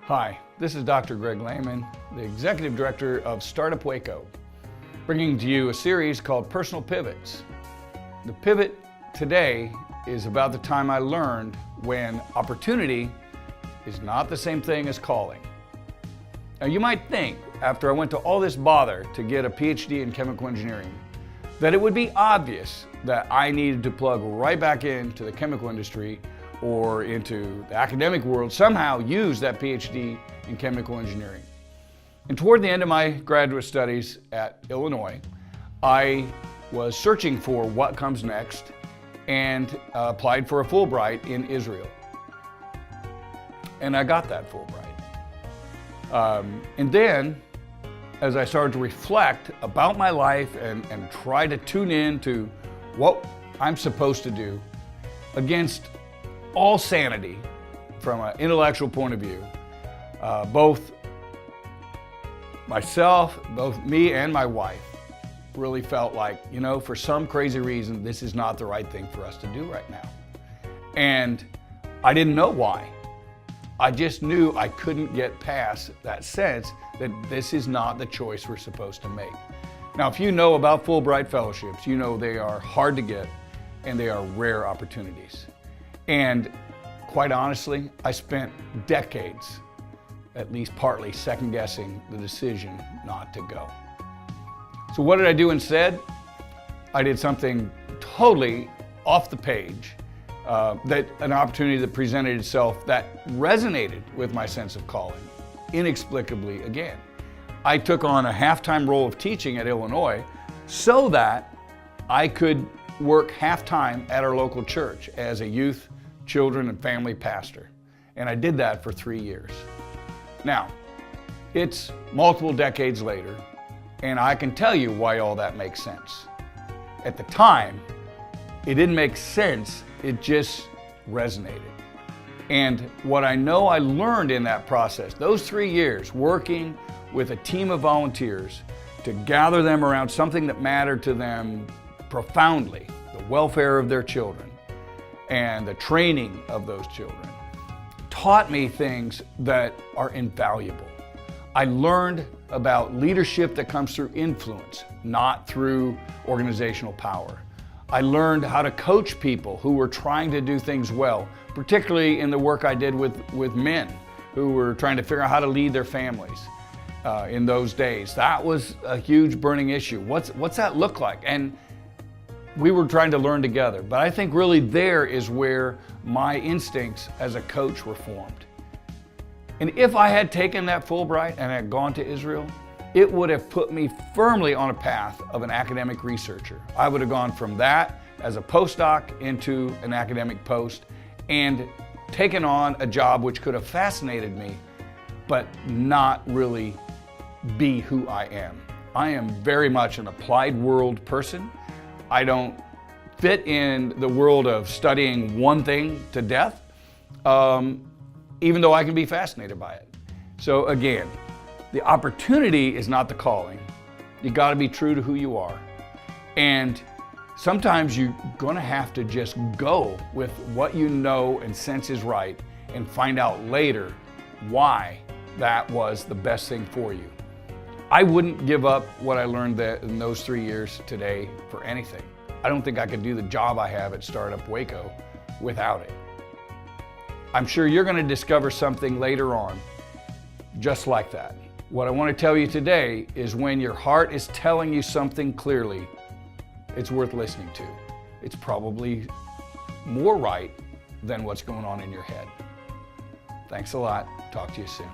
Hi, this is Dr. Greg Lehman, the Executive Director of Startup Waco, bringing to you a series called Personal Pivots. The pivot today is about the time I learned when opportunity is not the same thing as calling. Now you might think, after I went to all this bother to get a PhD in chemical engineering, that it would be obvious that I needed to plug right back into the chemical industry or into the academic world, somehow use that PhD in chemical engineering. And toward the end of my graduate studies at Illinois, I was searching for what comes next and applied for a Fulbright in Israel. And I got that Fulbright. And then, as I started to reflect about my life and try to tune in to what I'm supposed to do against all sanity from an intellectual point of view, both me and my wife really felt like, for some crazy reason, this is not the right thing for us to do right now. And I didn't know why. I just knew I couldn't get past that sense that this is not the choice we're supposed to make. Now, if you know about Fulbright fellowships, you know they are hard to get and they are rare opportunities. And quite honestly, I spent decades, at least partly, second-guessing the decision not to go. So what did I do instead? I did something totally off the page, an opportunity that presented itself that resonated with my sense of calling, inexplicably again. I took on a half-time role of teaching at Illinois so that I could work half-time at our local church as a youth, children, and family pastor. And I did that for 3 years. Now, it's multiple decades later, and I can tell you why all that makes sense. At the time, it didn't make sense, it just resonated. And what I know I learned in that process, those 3 years working with a team of volunteers to gather them around something that mattered to them profoundly, the welfare of their children and the training of those children, taught me things that are invaluable. I learned about leadership that comes through influence, not through organizational power. I learned how to coach people who were trying to do things well, particularly in the work I did with men who were trying to figure out how to lead their families in those days. That was a huge burning issue. What's that look like? And we were trying to learn together. But I think really there is where my instincts as a coach were formed. And if I had taken that Fulbright and had gone to Israel, it would have put me firmly on a path of an academic researcher. I would have gone from that as a postdoc into an academic post and taken on a job which could have fascinated me, but not really be who I am. I am very much an applied world person. I don't fit in the world of studying one thing to death, even though I can be fascinated by it. So again, the opportunity is not the calling. You got to be true to who you are. And sometimes you're going to have to just go with what you know and sense is right and find out later why that was the best thing for you. I wouldn't give up what I learned in those 3 years today for anything. I don't think I could do the job I have at Startup Waco without it. I'm sure you're going to discover something later on just like that. What I want to tell you today is when your heart is telling you something clearly, it's worth listening to. It's probably more right than what's going on in your head. Thanks a lot. Talk to you soon.